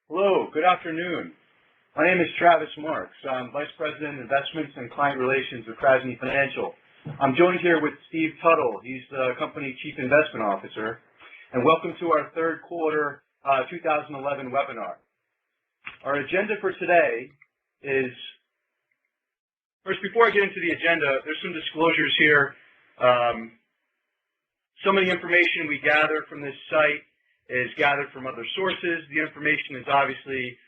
Hello, good afternoon. My name is Travis Marks. I'm Vice President, Investments and Client Relations with Krasney Financial. I'm joined here with Steve Tuttle. He's the company Chief Investment Officer. And welcome to our third quarter 2011 webinar. Our agenda for today is, first, before I get into the agenda, there's some disclosures here. Some of the information we gather from this site is gathered from other sources. The information is obviously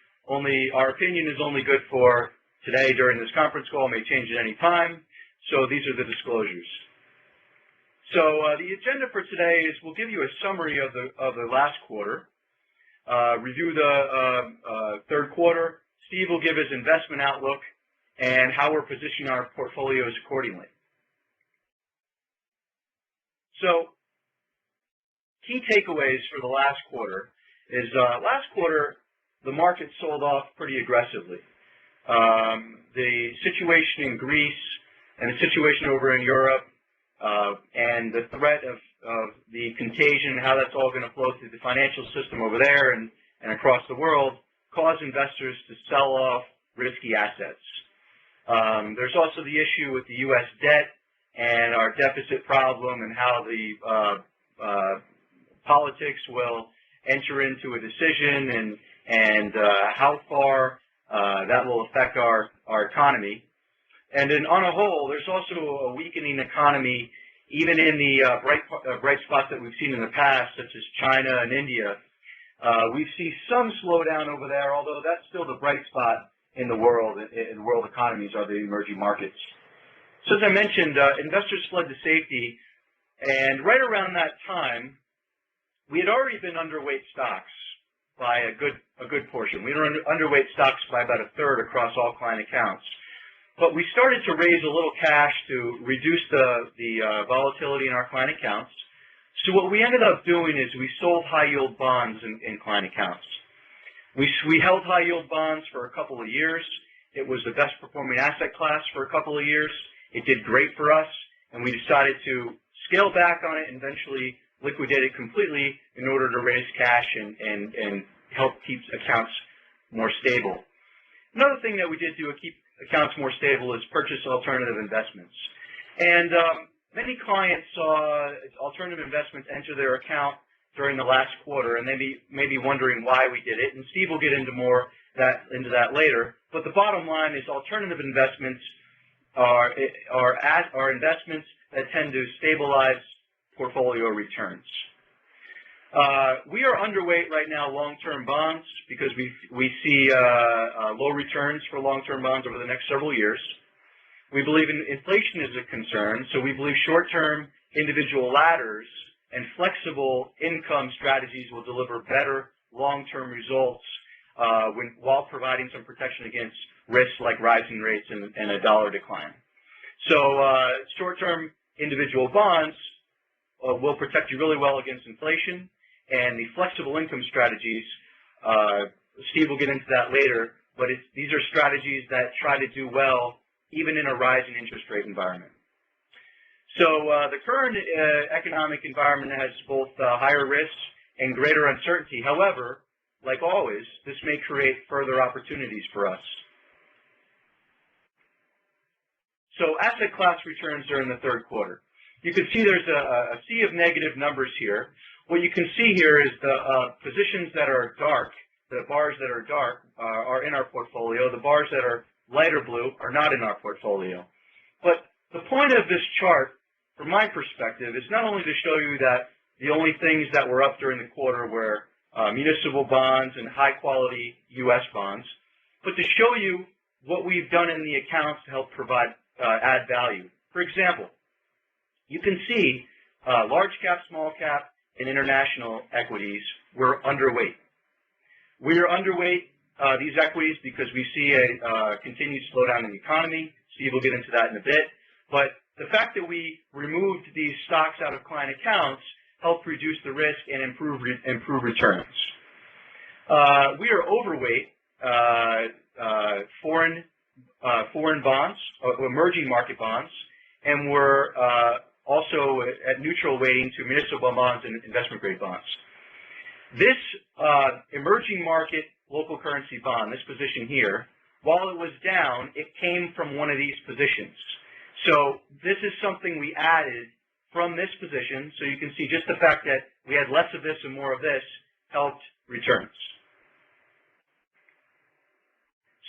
our opinion is only good for today during this conference call. It may change at any time. So these are the disclosures. So the agenda for today is we'll give you a summary of the last quarter, review the third quarter. Steve will give his investment outlook and how we're positioning our portfolios accordingly. So key takeaways for the last quarter is last quarter the market sold off pretty aggressively. The situation in Greece and the situation over in Europe and the threat of the contagion and how that's all going to flow through the financial system over there and across the world caused investors to sell off risky assets. There's also the issue with the U.S. debt and our deficit problem and how the politics will enter into a decision and how far that will affect our economy. And then on a whole, there's also a weakening economy, even in the bright spots that we've seen in the past, such as China and India. We see some slowdown over there, although that's still the bright spot in the world. In world economies are the emerging markets. So as I mentioned, investors fled to safety, and right around that time, we had already been underweight stocks by a good portion. We were underweight stocks by about a third across all client accounts. But we started to raise a little cash to reduce the volatility in our client accounts. So what we ended up doing is we sold high-yield bonds in client accounts. We held high-yield bonds for a couple of years. It was the best performing asset class for a couple of years. It did great for us, and we decided to scale back on it and eventually liquidate it completely in order to raise cash and help keep accounts more stable. Another thing that we did to keep accounts more stable is purchase alternative investments. And many clients saw alternative investments enter their account during the last quarter, and they may be wondering why we did it. And Steve will get into into that later. But the bottom line is alternative investments are investments that tend to stabilize portfolio returns. We are underweight right now long-term bonds because we see low returns for long-term bonds over the next several years. We believe inflation is a concern, so we believe short-term individual ladders and flexible income strategies will deliver better long-term results while providing some protection against risks like rising rates and a dollar decline. So short-term individual bonds will protect you really well against inflation, and the flexible income strategies, Steve will get into that later, but these are strategies that try to do well even in a rising interest rate environment. So the current economic environment has both higher risks and greater uncertainty. However, like always, this may create further opportunities for us. So asset class returns during the third quarter. You can see there's a sea of negative numbers here. What you can see here is the positions that are dark, the bars that are dark are in our portfolio. The bars that are lighter blue are not in our portfolio. But the point of this chart, from my perspective, is not only to show you that the only things that were up during the quarter were municipal bonds and high-quality U.S. bonds, but to show you what we've done in the accounts to help provide add value. For example, you can see large cap, small cap, and international equities were underweight. We are underweight these equities because we see a continued slowdown in the economy. Steve will get into that in a bit. But the fact that we removed these stocks out of client accounts helped reduce the risk and improve returns. We are overweight foreign bonds, emerging market bonds, and we're also at neutral weighting to municipal bonds and investment grade bonds. This emerging market local currency bond, this position here, while it was down, it came from one of these positions. So this is something we added from this position. So you can see just the fact that we had less of this and more of this helped returns.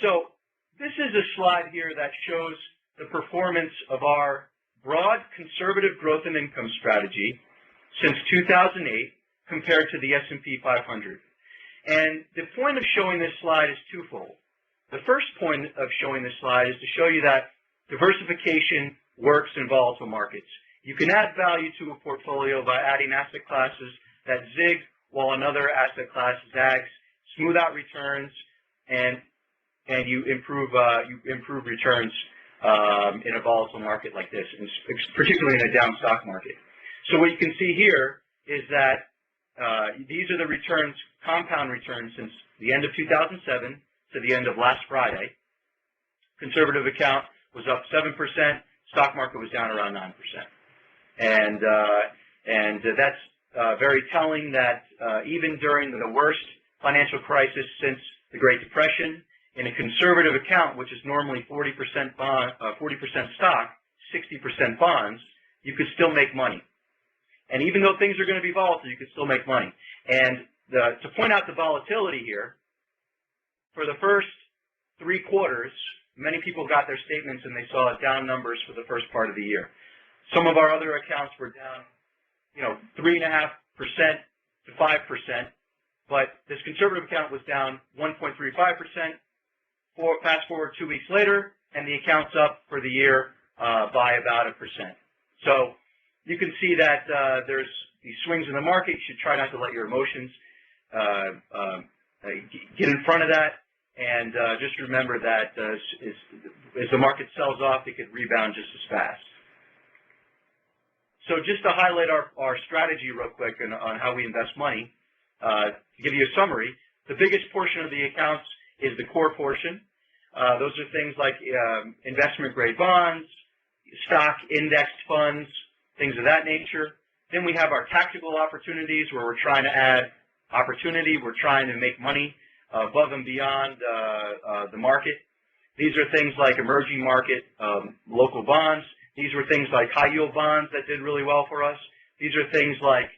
So this is a slide here that shows the performance of our broad conservative growth and income strategy since 2008 compared to the S&P 500. And the point of showing this slide is twofold. The first point of showing this slide is to show you that diversification works in volatile markets. You can add value to a portfolio by adding asset classes that zig while another asset class zags, smooth out returns, and you improve returns in a volatile market like this, and particularly in a down stock market. So what you can see here is that these are the returns, compound returns since the end of 2007 to the end of last Friday. Conservative account was up 7%. Stock market was down around 9%. And that's very telling that even during the worst financial crisis since the Great Depression, in a conservative account, which is normally 40% stock, 60% bonds, you could still make money. And even though things are going to be volatile, you could still make money. And to point out the volatility here, for the first 3 quarters, many people got their statements and they saw down numbers for the first part of the year. Some of our other accounts were down, 3.5% to 5%, but this conservative account was down 1.35%. Fast forward 2 weeks later, and the account's up for the year by about 1%. So you can see that there's these swings in the market. You should try not to let your emotions get in front of that, and just remember that as the market sells off, it could rebound just as fast. So just to highlight our strategy real quick on how we invest money, to give you a summary, the biggest portion of the accounts is the core portion. Those are things like investment-grade bonds, stock indexed funds, things of that nature. Then we have our tactical opportunities where we're trying to add opportunity. We're trying to make money above and beyond the market. These are things like emerging market local bonds. These were things like high-yield bonds that did really well for us. These are things like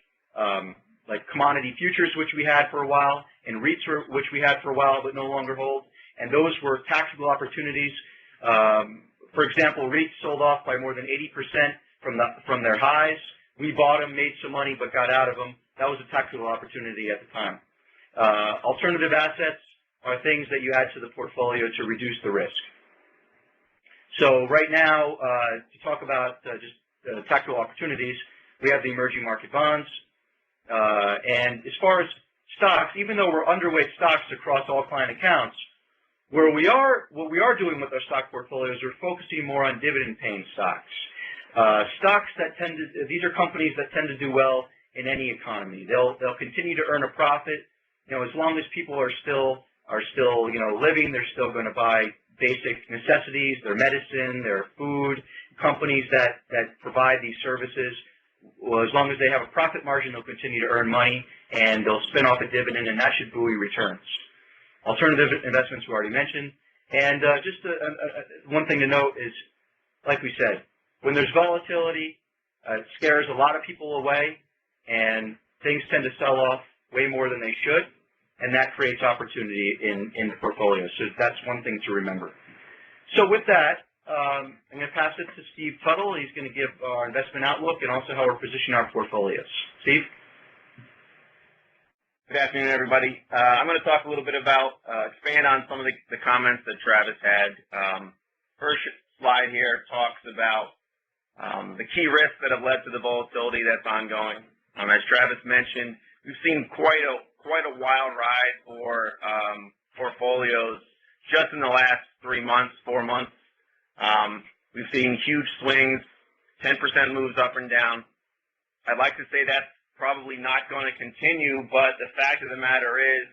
commodity futures, which we had for a while, and REITs, which we had for a while but no longer hold. And those were tactical opportunities. For example, REITs sold off by more than 80% from their highs. We bought them, made some money, but got out of them. That was a tactical opportunity at the time. Alternative assets are things that you add to the portfolio to reduce the risk. So right now, to talk about just tactical opportunities, we have the emerging market bonds. And as far as stocks, even though we're underweight stocks across all client accounts, what we are doing with our stock portfolios, we're focusing more on dividend-paying stocks. Stocks that these are companies that tend to do well in any economy. They'll continue to earn a profit. As long as people are still living, they're still going to buy basic necessities, their medicine, their food. Companies that provide these services, well, as long as they have a profit margin, they'll continue to earn money, and they'll spin off a dividend, and that should buoy returns. Alternative investments we already mentioned. And just one thing to note is, like we said, when there's volatility, it scares a lot of people away, and things tend to sell off way more than they should, and that creates opportunity in the portfolio. So that's one thing to remember. So with that, I'm going to pass it to Steve Tuttle. He's going to give our investment outlook and also how we're positioning our portfolios. Steve? Good afternoon, everybody. I'm going to talk a little bit about, expand on some of the comments that Travis had. First slide here talks about the key risks that have led to the volatility that's ongoing. As Travis mentioned, we've seen quite a wild ride for portfolios just in the last 3 months, 4 months. We've seen huge swings, 10% moves up and down. I'd like to say that's probably not going to continue, but the fact of the matter is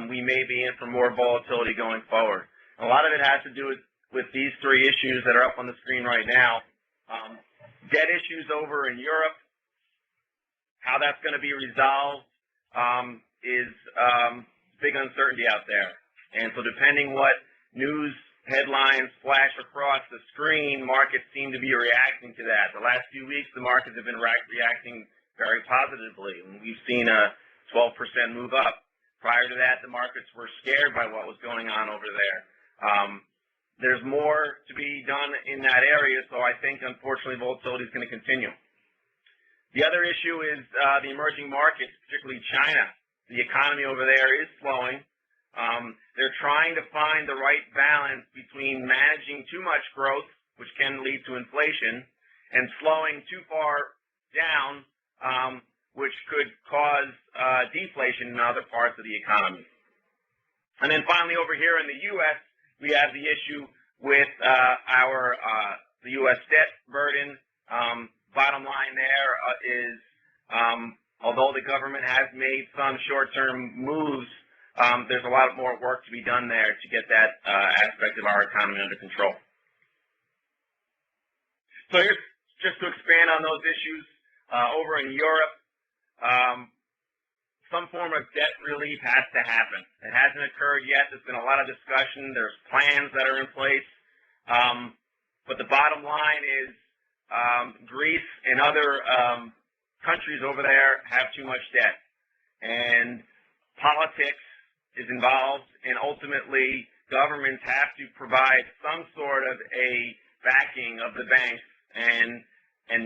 we may be in for more volatility going forward. A lot of it has to do with these 3 issues that are up on the screen right now. Debt issues over in Europe, how that's going to be resolved is big uncertainty out there. And so depending what news headlines flash across the screen, markets seem to be reacting to that. The last few weeks, the markets have been reacting very positively. We've seen a 12% move up. Prior to that, the markets were scared by what was going on over there. There's more to be done in that area, so I think, unfortunately, volatility is going to continue. The other issue is the emerging markets, particularly China. The economy over there is slowing. They're trying to find the right balance between managing too much growth, which can lead to inflation, and slowing too far down, which could cause deflation in other parts of the economy. And then finally, over here in the U.S., we have the issue with the U.S. debt burden. Bottom line there is, although the government has made some short-term moves, there's a lot more work to be done there to get that aspect of our economy under control. So here's just to expand on those issues. Over in Europe, some form of debt relief has to happen. It hasn't occurred yet. There's been a lot of discussion. There's plans that are in place. But the bottom line is Greece and other countries over there have too much debt. And politics is involved, and ultimately governments have to provide some sort of a backing of the banks and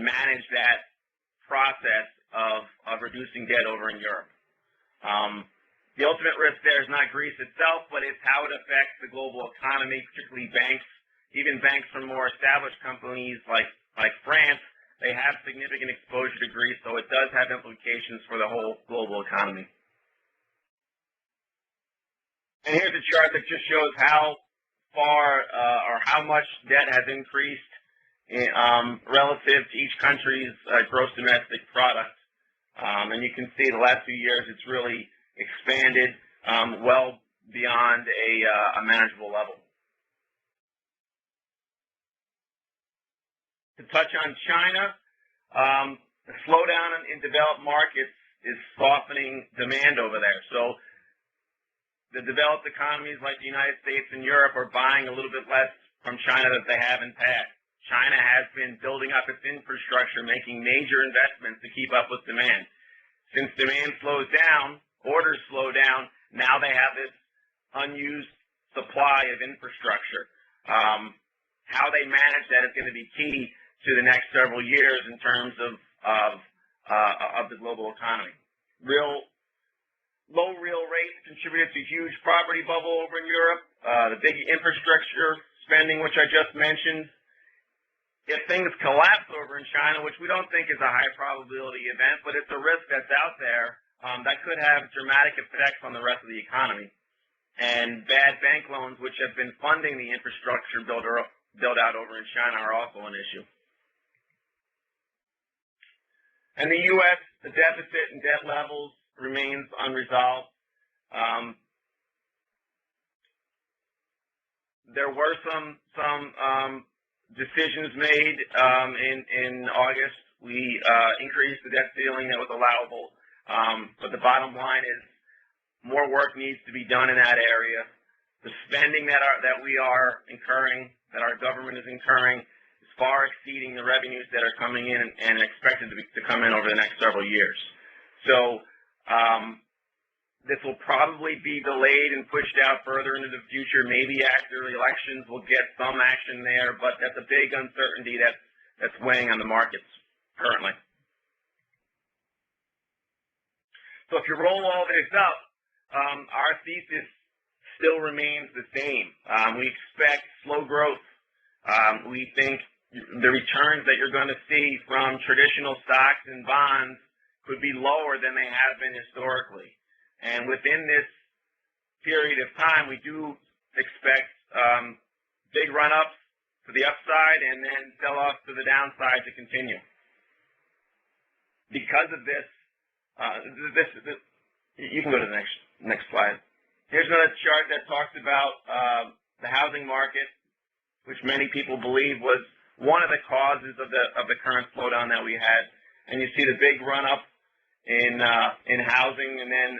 manage that process of reducing debt over in Europe. The ultimate risk there is not Greece itself, but it's how it affects the global economy, particularly banks. Even banks from more established companies like France, they have significant exposure to Greece, so it does have implications for the whole global economy. And here's a chart that just shows how far or how much debt has increased relative to each country's gross domestic product. And you can see the last few years it's really expanded well beyond a manageable level. To touch on China, the slowdown in developed markets is softening demand over there. So the developed economies like the United States and Europe are buying a little bit less from China than they have in past. China has been building up its infrastructure, making major investments to keep up with demand. Since demand slows down, orders slow down, now they have this unused supply of infrastructure. How they manage that is going to be key to the next several years in terms of the global economy. Low real rates contributed to huge property bubble over in Europe. The big infrastructure spending, which I just mentioned. If things collapse over in China, which we don't think is a high probability event, but it's a risk that's out there, that could have dramatic effects on the rest of the economy. And bad bank loans, which have been funding the infrastructure build out over in China, are also an issue. In the U.S., the deficit and debt levels remains unresolved. There were some decisions made in August. We increased the debt ceiling that was allowable, but the bottom line is more work needs to be done in that area. The spending that we are incurring, that our government is incurring, is far exceeding the revenues that are coming in and expected to come in over the next several years. So this will probably be delayed and pushed out further into the future. Maybe after the elections we'll get some action there, but that's a big uncertainty that's weighing on the markets currently. So if you roll all this up, our thesis still remains the same. We expect slow growth. We think the returns that you're going to see from traditional stocks and bonds could be lower than they have been historically. And within this period of time, we do expect big run-ups to the upside and then sell-offs to the downside to continue. Because of this, you can go to the next slide. Here's another chart that talks about the housing market, which many people believe was one of the causes of the current slowdown that we had. And you see the big run-up in housing, and then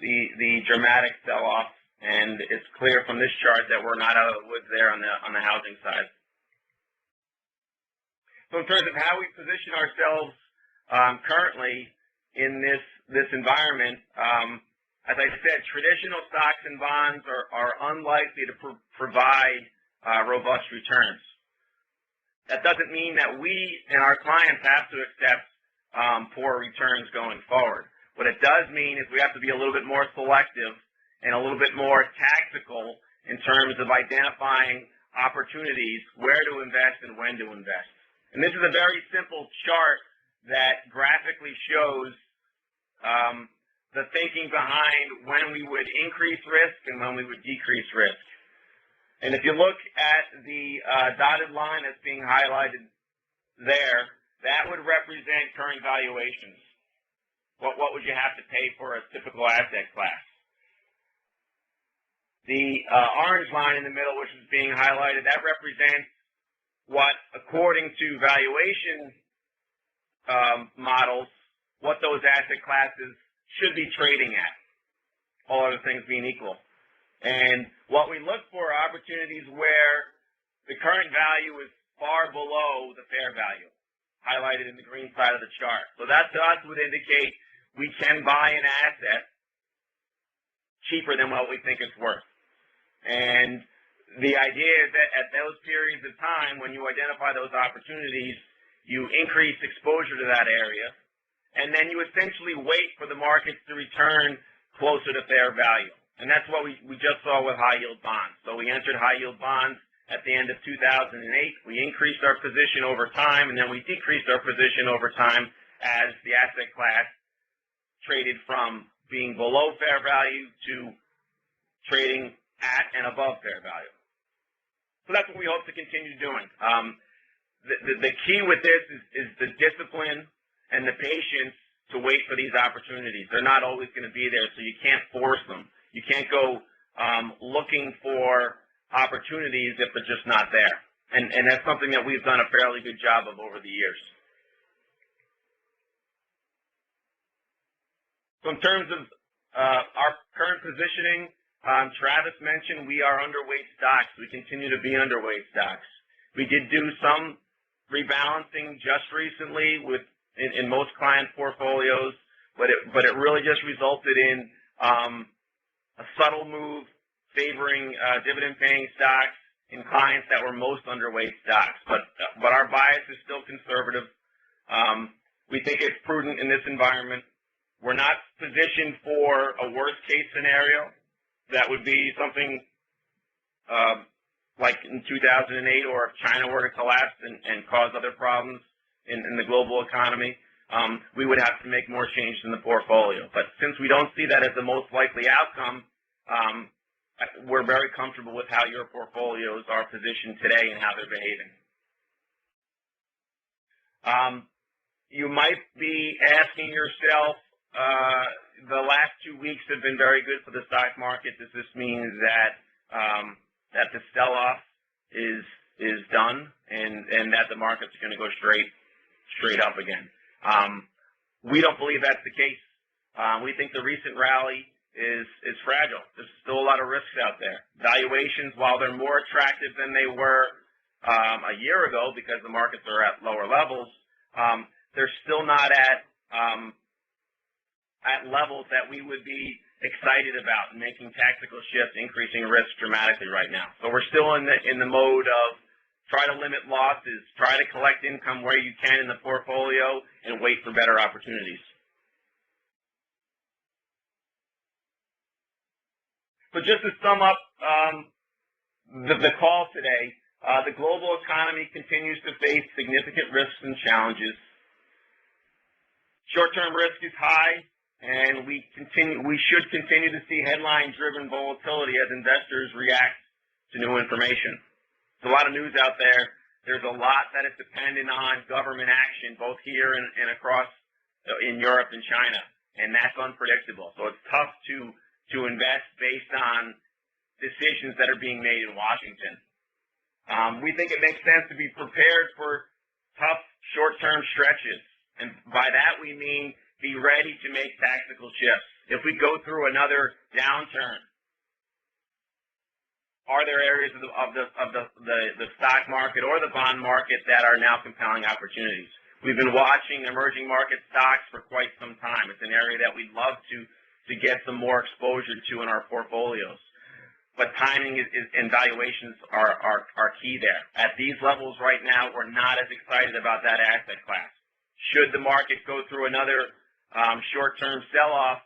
the dramatic sell-off. And it's clear from this chart that we're not out of the woods there on the housing side. So in terms of how we position ourselves currently in this environment, as I said, traditional stocks and bonds are unlikely to provide robust returns. That doesn't mean that we and our clients have to accept poor returns going forward. What it does mean is we have to be a little bit more selective and a little bit more tactical in terms of identifying opportunities, where to invest and when to invest. And this is a very simple chart that graphically shows the thinking behind when we would increase risk and when we would decrease risk. And if you look at the dotted line that's being highlighted there, that would represent current valuations. What would you have to pay for a typical asset class? The orange line in the middle, which is being highlighted, that represents what, according to valuation models, what those asset classes should be trading at, all other things being equal. And what we look for are opportunities where the current value is far below the fair value, highlighted in the green side of the chart. So that to us would indicate we can buy an asset cheaper than what we think it's worth. And the idea is that at those periods of time, when you identify those opportunities, you increase exposure to that area, and then you essentially wait for the markets to return closer to fair value. And that's what we just saw with high-yield bonds. So we entered high-yield bonds at the end of 2008. We increased our position over time, and then we decreased our position over time as the asset class traded from being below fair value to trading at and above fair value. So that's what we hope to continue doing. The key with this is the discipline and the patience to wait for these opportunities. They're not always going to be there, so you can't force them. You can't go looking for opportunities if they're just not there. And that's something that we've done a fairly good job of over the years. So in terms of our current positioning, Travis mentioned we are underweight stocks. We continue to be underweight stocks. We did do some rebalancing just recently in most client portfolios, but it really just resulted in a subtle move favoring dividend-paying stocks in clients that were most underweight stocks. But our bias is still conservative. We think it's prudent in this environment. We're not positioned for a worst-case scenario. That would be something like in 2008, or if China were to collapse and cause other problems in the global economy. We would have to make more changes in the portfolio. But since we don't see that as the most likely outcome, we're very comfortable with how your portfolios are positioned today and how they're behaving. You might be asking yourself, the last 2 weeks have been very good for the stock market. Does this mean that that the sell-off is done and that the market's going to go straight up again? We don't believe that's the case. We think the recent rally is fragile. There's still a lot of risks out there. Valuations, while they're more attractive than they were a year ago because the markets are at lower levels, they're still not at levels that we would be excited about making tactical shifts, increasing risk dramatically right now. So we're still in the mode of try to limit losses, try to collect income where you can in the portfolio, and wait for better opportunities. So just to sum up the call today, the global economy continues to face significant risks and challenges. Short-term risk is high, and we should continue to see headline-driven volatility as investors react to new information. There's a lot of news out there. There's a lot that is dependent on government action, both here and across in Europe and China, and that's unpredictable. So it's tough to invest based on decisions that are being made in Washington. We think it makes sense to be prepared for tough short-term stretches. And by that we mean be ready to make tactical shifts. If we go through another downturn, are there areas of the stock market or the bond market that are now compelling opportunities? We've been watching emerging market stocks for quite some time. It's an area that we'd love to get some more exposure to in our portfolios. But timing and valuations are key there. At these levels right now, we're not as excited about that asset class. Should the market go through another short-term sell-off,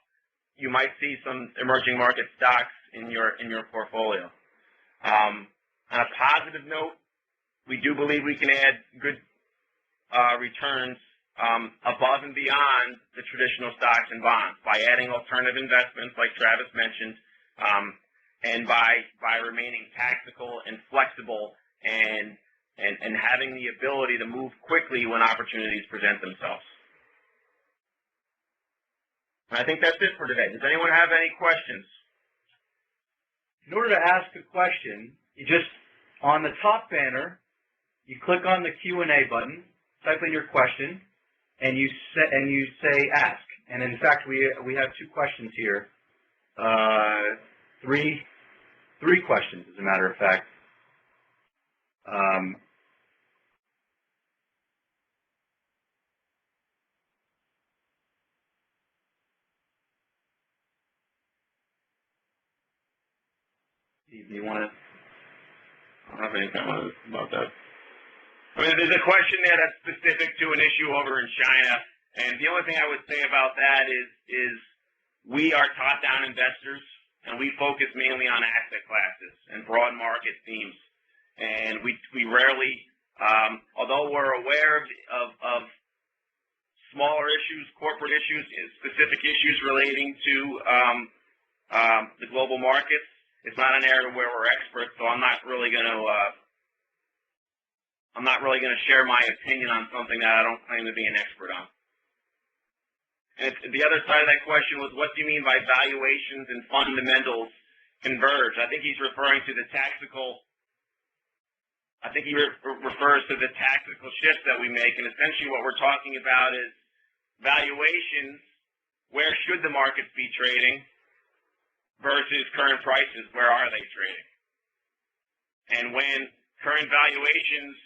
you might see some emerging market stocks in your portfolio. On a positive note, we do believe we can add good returns above and beyond the traditional stocks and bonds by adding alternative investments like Travis mentioned, and by remaining tactical and flexible and having the ability to move quickly when opportunities present themselves. And I think that's it for today. Does anyone have any questions? In order to ask a question, you just, on the top banner, you click on the Q&A button, type in your question, and you say ask. And in fact, we have two questions here, three questions, as a matter of fact. Do you want to? I don't have anything about that. I mean, there's a question there that's specific to an issue over in China, and the only thing I would say about that is we are top-down investors, and we focus mainly on asset classes and broad market themes. And we rarely, although we're aware of smaller issues, corporate issues, specific issues relating to the global markets, it's not an area where we're experts, so I'm not really going to share my opinion on something that I don't claim to be an expert on. And the other side of that question was, what do you mean by valuations and fundamentals converge? I think he's referring to the tactical. I think he refers to the tactical shifts that we make, and essentially what we're talking about is valuations. Where should the markets be trading versus current prices? Where are they trading? And when current valuations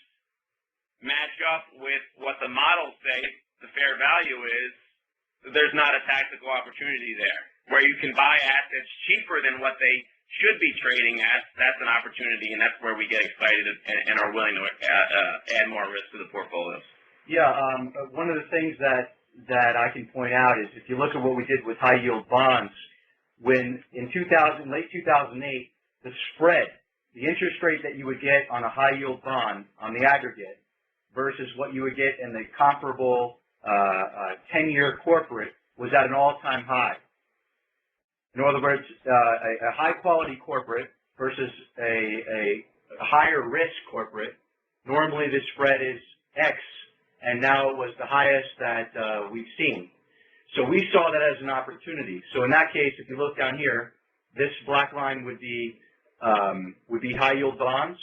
match up with what the models say the fair value is, there's not a tactical opportunity there. Where you can buy assets cheaper than what they should be trading at, that's an opportunity, and that's where we get excited and are willing to add more risk to the portfolios. Yeah, one of the things that I can point out is if you look at what we did with high yield bonds, when in late 2008, the spread, the interest rate that you would get on a high yield bond on the aggregate versus what you would get in the comparable 10-year corporate was at an all-time high. In other words, a high-quality corporate versus a higher risk corporate, normally the spread is X, and now it was the highest that we've seen. So we saw that as an opportunity. So in that case, if you look down here, this black line would be high-yield bonds.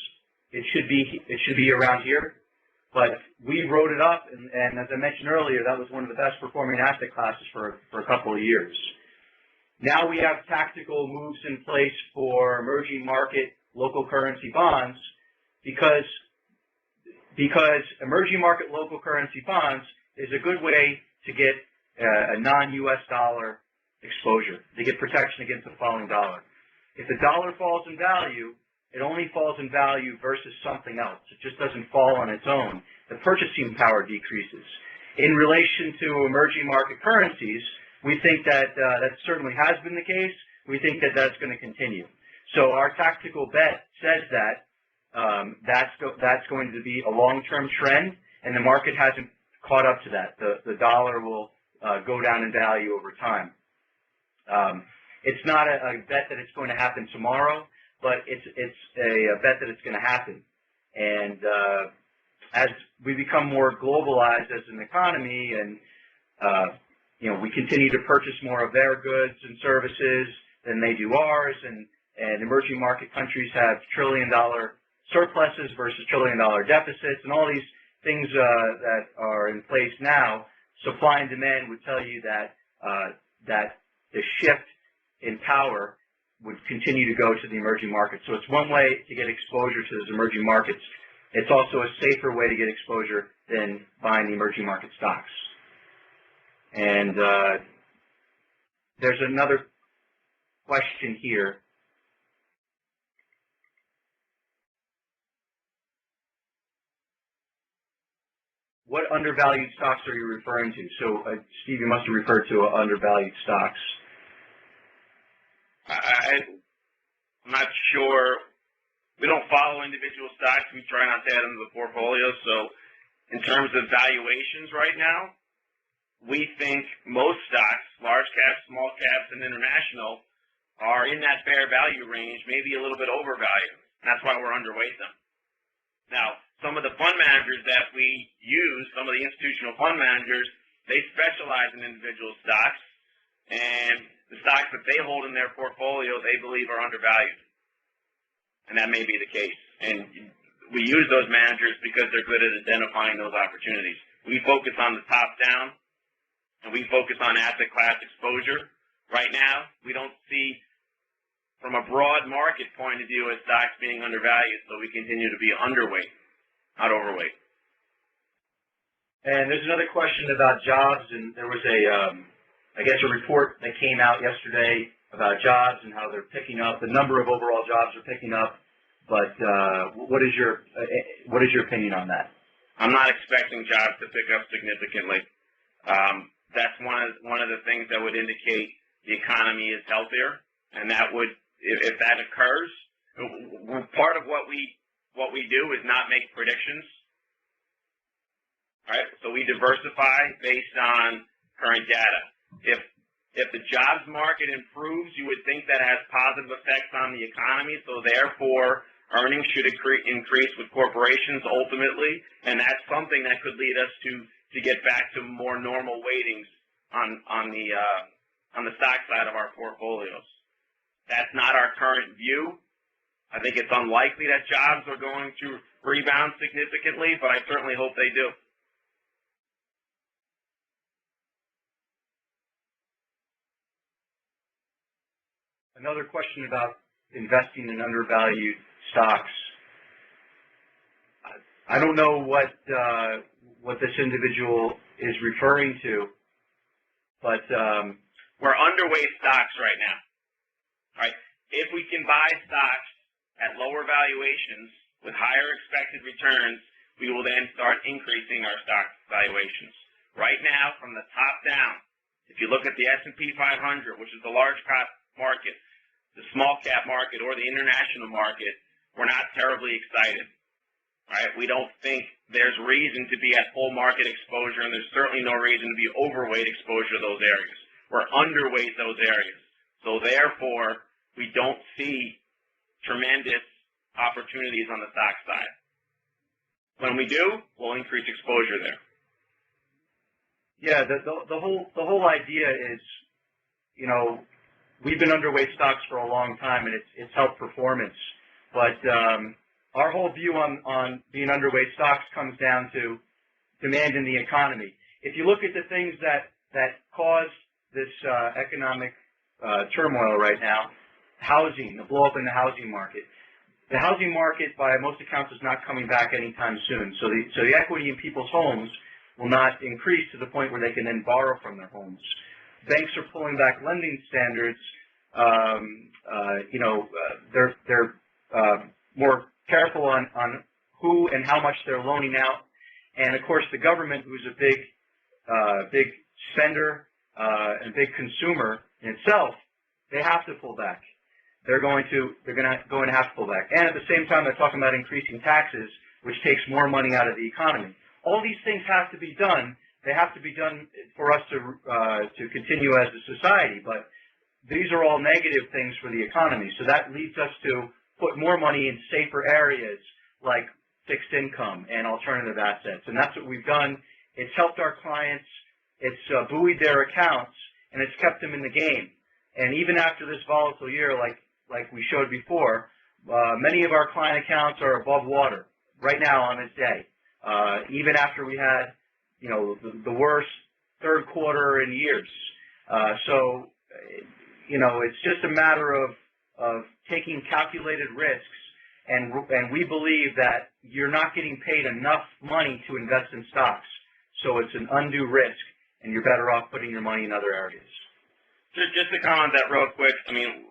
It should be around here. But we wrote it up, and as I mentioned earlier, that was one of the best performing asset classes for a couple of years. Now we have tactical moves in place for emerging market local currency bonds because emerging market local currency bonds is a good way to get a non-U.S. dollar exposure, to get protection against the falling dollar. If the dollar falls in value, it only falls in value versus something else. It just doesn't fall on its own. The purchasing power decreases. In relation to emerging market currencies, we think that that certainly has been the case. We think that that's going to continue. So our tactical bet says that that's going to be a long-term trend, and the market hasn't caught up to that. The dollar will go down in value over time. It's not a bet that it's going to happen tomorrow, but it's a bet that it's going to happen. And as we become more globalized as an economy, and we continue to purchase more of their goods and services than they do ours, and emerging market countries have trillion-dollar surpluses versus trillion-dollar deficits, and all these things that are in place now supply and demand would tell you that that the shift in power would continue to go to the emerging markets. So it's one way to get exposure to those emerging markets. It's also a safer way to get exposure than buying the emerging market stocks. And there's another question here. What undervalued stocks are you referring to? So, Steve, you must have referred to undervalued stocks. I'm not sure. We don't follow individual stocks. We try not to add them to the portfolio. So in terms of valuations right now, we think most stocks, large caps, small caps, and international, are in that fair value range, maybe a little bit overvalued. That's why we're underweight them. Now, some of the fund managers that we use, some of the institutional fund managers, they specialize in individual stocks, and the stocks that they hold in their portfolio, they believe are undervalued. And that may be the case. And we use those managers because they're good at identifying those opportunities. We focus on the top down, and we focus on asset class exposure. Right now, we don't see, from a broad market point of view, as stocks being undervalued, so we continue to be underweight, not overweight. And there's another question about jobs, and there was I guess a report that came out yesterday about jobs and how they're picking up. The number of overall jobs are picking up, but what is your opinion on that? I'm not expecting jobs to pick up significantly. That's one of the things that would indicate the economy is healthier, and that would, if that occurs, part of what we do is not make predictions. All right, so we diversify based on current data. If the jobs market improves, you would think that has positive effects on the economy, so therefore earnings should increase with corporations ultimately, and that's something that could lead us to get back to more normal weightings on the stock side of our portfolios. That's not our current view. I think it's unlikely that jobs are going to rebound significantly, but I certainly hope they do. Another question about investing in undervalued stocks. I don't know what this individual is referring to, but we're underweight stocks right now. All right. If we can buy stocks at lower valuations with higher expected returns, we will then start increasing our stock valuations. Right now, from the top down, if you look at the S&P 500, which is the large cap market, the small cap market, or the international market, we're not terribly excited. Right? We don't think there's reason to be at full market exposure, and there's certainly no reason to be overweight exposure to those areas. We're underweight those areas. So therefore, we don't see tremendous opportunities on the stock side. When we do, we'll increase exposure there. Yeah, the whole idea is, we've been underweight stocks for a long time, and it's helped performance. But our whole view on being underweight stocks comes down to demand in the economy. If you look at the things that caused this economic turmoil right now, housing, the blow up in the housing market. The housing market, by most accounts, is not coming back anytime soon. So the equity in people's homes will not increase to the point where they can then borrow from their homes. Banks are pulling back lending standards. They're more careful on who and how much they're loaning out. And of course, the government, who's a big spender and big consumer in itself, they have to pull back. They're going to have to pull back. And at the same time, they're talking about increasing taxes, which takes more money out of the economy. All these things have to be done. They have to be done for us to continue as a society. But these are all negative things for the economy. So that leads us to put more money in safer areas like fixed income and alternative assets. And that's what we've done. It's helped our clients. It's buoyed their accounts, and it's kept them in the game. And even after this volatile year, like we showed before, many of our client accounts are above water right now on this day. Even after we had, the worst third quarter in years. So, you know, it's just a matter of taking calculated risks, and we believe that you're not getting paid enough money to invest in stocks. So it's an undue risk, and you're better off putting your money in other areas. Just to comment that real quick, I mean,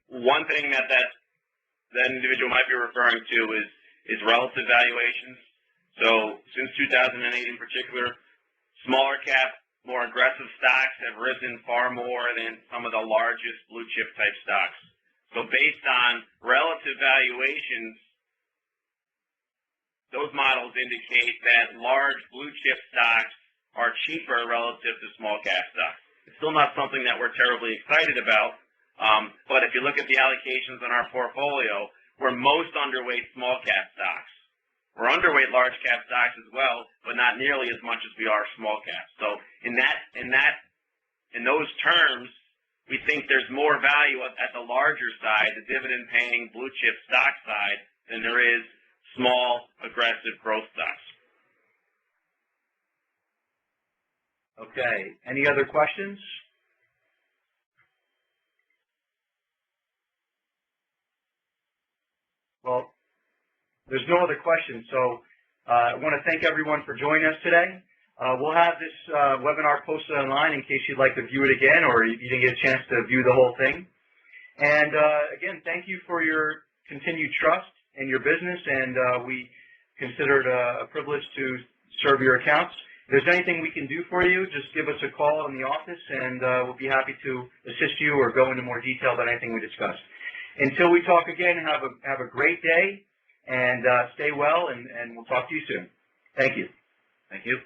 one thing that individual might be referring to is relative valuations. So since 2008 in particular, smaller cap, more aggressive stocks have risen far more than some of the largest blue chip type stocks. So based on relative valuations, those models indicate that large blue chip stocks are cheaper relative to small cap stocks. It's still not something that we're terribly excited about, but if you look at the allocations in our portfolio, we're most underweight small cap stocks. We're underweight large cap stocks as well, but not nearly as much as we are small caps. So in those terms, we think there's more value at the larger side, the dividend paying blue chip stock side, than there is small aggressive growth stocks. Okay. Any other questions? Well, there's no other questions, so I want to thank everyone for joining us today. We'll have this webinar posted online in case you'd like to view it again, or you didn't get a chance to view the whole thing. And again, thank you for your continued trust in your business, and we consider it a privilege to serve your accounts. If there's anything we can do for you, just give us a call in the office, and we'll be happy to assist you or go into more detail about anything we discussed. Until we talk again, have a great day, and stay well, and we'll talk to you soon. Thank you. Thank you.